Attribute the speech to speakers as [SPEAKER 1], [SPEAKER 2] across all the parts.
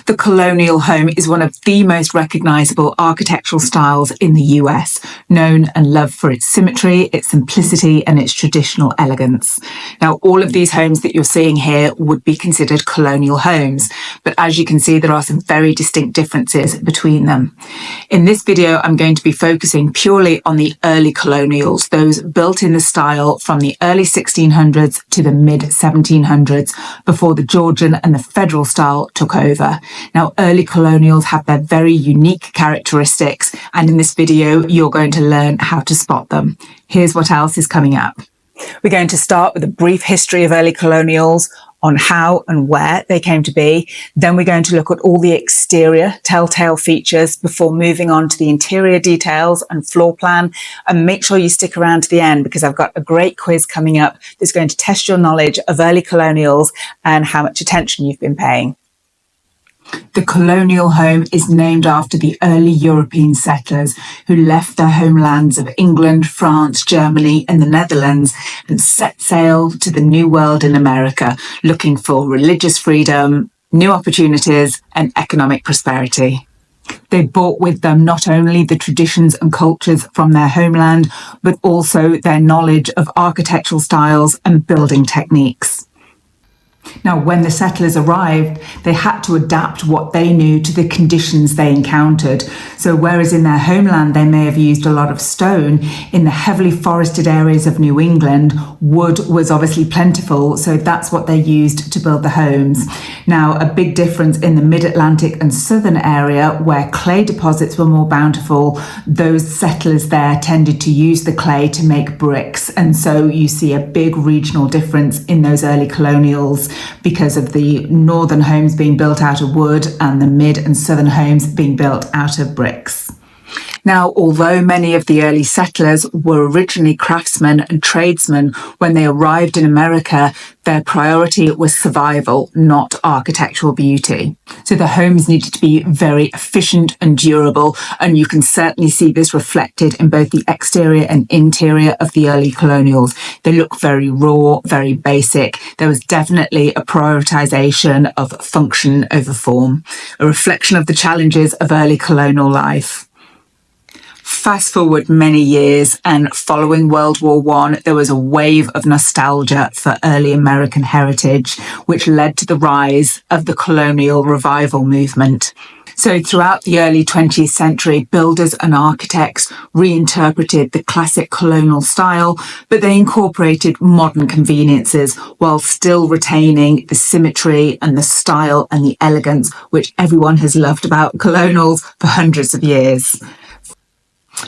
[SPEAKER 1] The colonial home is one of the most recognisable architectural styles in the US, known and loved for its symmetry, its simplicity and its traditional elegance. Now, all of these homes that you're seeing here would be considered colonial homes, but as you can see, there are some very distinct differences between them. In this video, I'm going to be focusing purely on the early colonials, those built in the style from the early 1600s to the mid 1700s, before the Georgian and the Federal style took over. Now, early colonials have their very unique characteristics, and in this video, you're going to learn how to spot them. Here's what else is coming up. We're going to start with a brief history of early colonials, on how and where they came to be. Then we're going to look at all the exterior telltale features before moving on to the interior details and floor plan. And make sure you stick around to the end, because I've got a great quiz coming up that's going to test your knowledge of early colonials and how much attention you've been paying. The colonial home is named after the early European settlers who left their homelands of England, France, Germany and the Netherlands and set sail to the New World in America, looking for religious freedom, new opportunities and economic prosperity. They brought with them not only the traditions and cultures from their homeland, but also their knowledge of architectural styles and building techniques. Now, when the settlers arrived, they had to adapt what they knew to the conditions they encountered. So whereas in their homeland they may have used a lot of stone, in the heavily forested areas of New England, wood was obviously plentiful, so that's what they used to build the homes. Now, a big difference in the mid-Atlantic and southern area, where clay deposits were more bountiful, those settlers there tended to use the clay to make bricks, and so you see a big regional difference in those early colonials, because of the northern homes being built out of wood and the mid and southern homes being built out of bricks. Now, although many of the early settlers were originally craftsmen and tradesmen, when they arrived in America, their priority was survival, not architectural beauty. So the homes needed to be very efficient and durable, and you can certainly see this reflected in both the exterior and interior of the early colonials. They look very raw, very basic. There was definitely a prioritization of function over form, a reflection of the challenges of early colonial life. Fast forward many years, and following World War I, there was a wave of nostalgia for early American heritage, which led to the rise of the colonial revival movement. So throughout the early 20th century, builders and architects reinterpreted the classic colonial style, but they incorporated modern conveniences while still retaining the symmetry and the style and the elegance which everyone has loved about colonials for hundreds of years.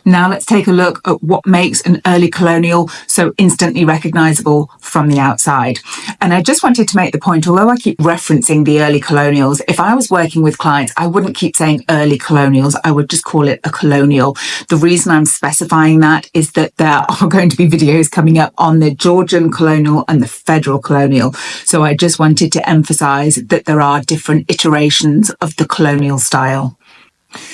[SPEAKER 1] Now let's take a look at what makes an early colonial so instantly recognisable from the outside. And I just wanted to make the point, although I keep referencing the early colonials, if I was working with clients, I wouldn't keep saying early colonials, I would just call it a colonial. The reason I'm specifying that is that there are going to be videos coming up on the Georgian colonial and the Federal colonial. So I just wanted to emphasise that there are different iterations of the colonial style.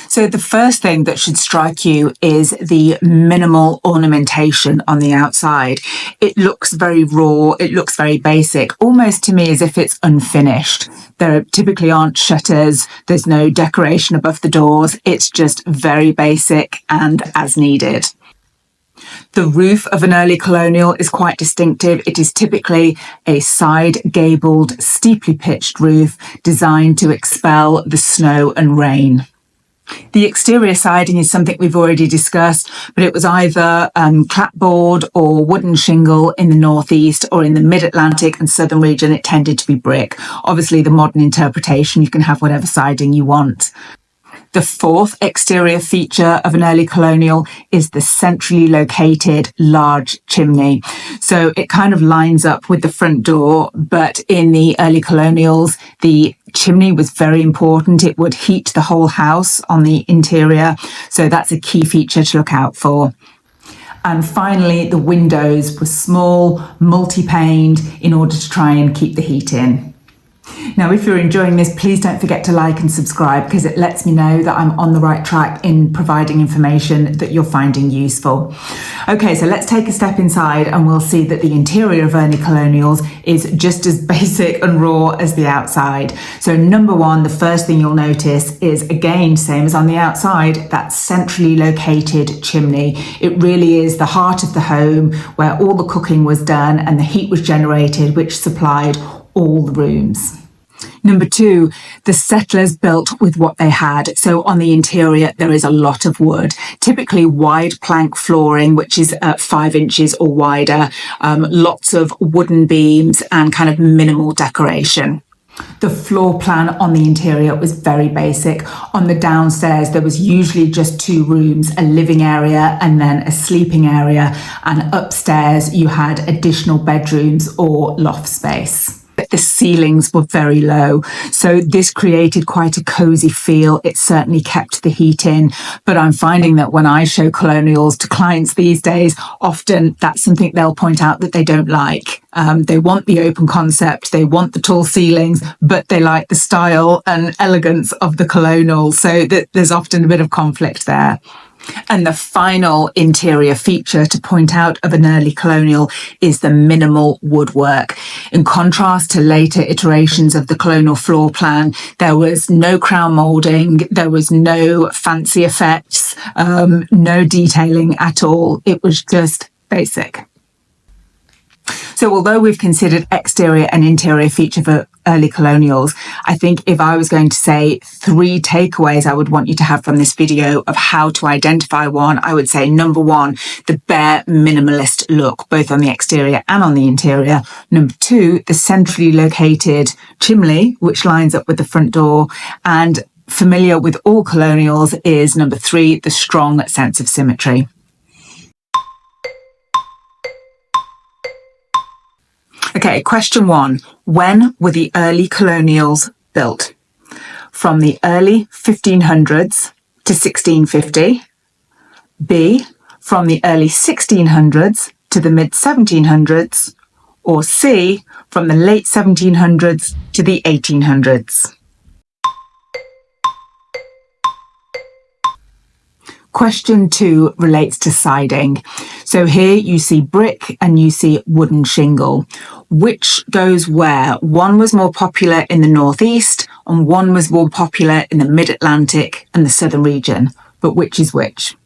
[SPEAKER 1] So the first thing that should strike you is the minimal ornamentation on the outside. It looks very raw, it looks very basic, almost to me as if it's unfinished. There typically aren't shutters, there's no decoration above the doors, it's just very basic and as needed. The roof of an early colonial is quite distinctive. It is typically a side-gabled, steeply pitched roof designed to expel the snow and rain. The exterior siding is something we've already discussed, but it was either clapboard or wooden shingle in the northeast, or in the mid-Atlantic and southern region it tended to be brick. Obviously, the modern interpretation, you can have whatever siding you want. The fourth exterior feature of an early colonial is the centrally located large chimney. So it kind of lines up with the front door, but in the early colonials, the chimney was very important. It would heat the whole house on the interior. So that's a key feature to look out for. And finally, the windows were small, multi-paned in order to try and keep the heat in. Now, if you're enjoying this, please don't forget to like and subscribe because it lets me know that I'm on the right track in providing information that you're finding useful. Okay, so let's take a step inside and we'll see that the interior of Early Colonials is just as basic and raw as the outside. So number one, the first thing you'll notice is, again, same as on the outside, that centrally located chimney. It really is the heart of the home where all the cooking was done and the heat was generated, which supplied all the rooms. Number two, the settlers built with what they had. So on the interior, there is a lot of wood, typically wide plank flooring, which is 5 inches or wider, lots of wooden beams and kind of minimal decoration. The floor plan on the interior was very basic. On the downstairs, there was usually just 2 rooms, a living area and then a sleeping area. And upstairs, you had additional bedrooms or loft space. The ceilings were very low, so this created quite a cozy feel. It certainly kept the heat in, but I'm finding that when I show colonials to clients these days, often that's something they'll point out that they don't like. They want the open concept, they want the tall ceilings, but they like the style and elegance of the colonial, so there's often a bit of conflict there. And the final interior feature to point out of an early colonial is the minimal woodwork. In contrast to later iterations of the colonial floor plan, there was no crown moulding, there was no fancy effects, no detailing at all. It was just basic. So although we've considered exterior and interior feature for early colonials, I think if I was going to say 3 takeaways I would want you to have from this video of how to identify one, I would say number 1, the bare minimalist look, both on the exterior and on the interior. Number 2, the centrally located chimney, which lines up with the front door. And familiar with all colonials is number 3, the strong sense of symmetry. Okay, question 1. When were the early colonials built? From the early 1500s to 1650. B, from the early 1600s to the mid 1700s. Or C, from the late 1700s to the 1800s. Question 2 relates to siding. So here you see brick and you see wooden shingle. Which goes where? One was more popular in the northeast and one was more popular in the mid-Atlantic and the southern region. But which is which?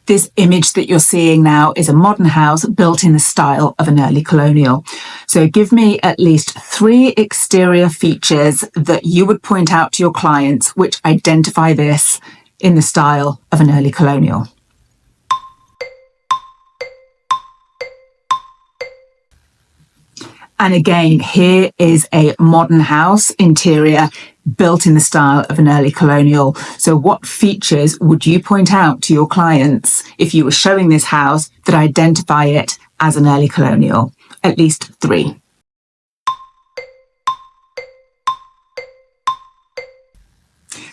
[SPEAKER 1] This image that you're seeing now is a modern house built in the style of an early colonial. So give me at least 3 exterior features that you would point out to your clients which identify this in the style of an early colonial. And again, here is a modern house interior built in the style of an early colonial. So what features would you point out to your clients if you were showing this house that identify it as an early colonial? At least 3.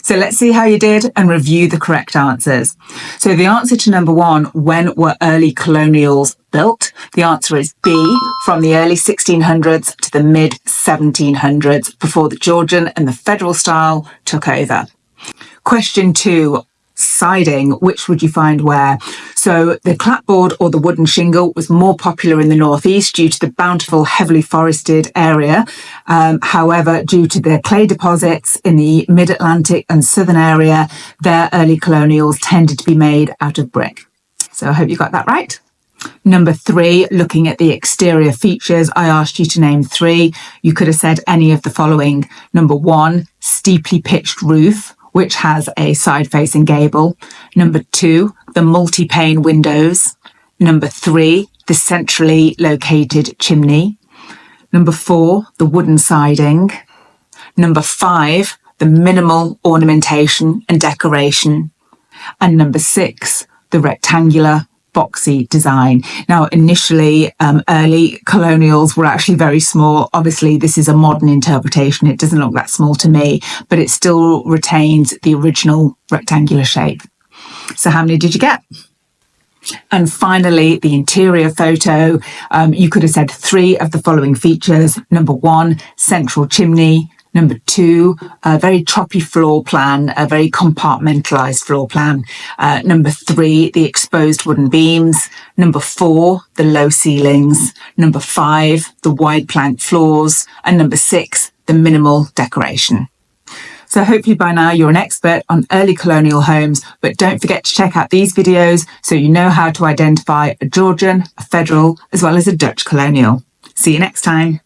[SPEAKER 1] So let's see how you did and review the correct answers. So the answer to number 1, when were early colonials built? The answer is B, from the early 1600s to the mid 1700s, before the Georgian and the Federal style took over. Question 2, siding, which would you find where? So the clapboard or the wooden shingle was more popular in the northeast due to the bountiful, heavily forested area. However, due to the clay deposits in the mid-Atlantic and southern area, their early colonials tended to be made out of brick. So I hope you got that right. Number 3, looking at the exterior features, I asked you to name 3. You could have said any of the following. Number 1, steeply pitched roof, which has a side-facing gable. Number 2, the multi-pane windows. Number 3, the centrally located chimney. Number 4, the wooden siding. Number 5, the minimal ornamentation and decoration. And number 6, the rectangular boxy design. Now, initially, early colonials were actually very small. Obviously, this is a modern interpretation. It doesn't look that small to me, but it still retains the original rectangular shape. So how many did you get? And finally, the interior photo, you could have said 3 of the following features. Number 1, central chimney. Number 2, a very choppy floor plan, a very compartmentalised floor plan. Number 3, the exposed wooden beams. Number 4, the low ceilings. Number 5, the wide plank floors. And number 6, the minimal decoration. So hopefully by now you're an expert on early colonial homes, but don't forget to check out these videos so you know how to identify a Georgian, a Federal, as well as a Dutch colonial. See you next time.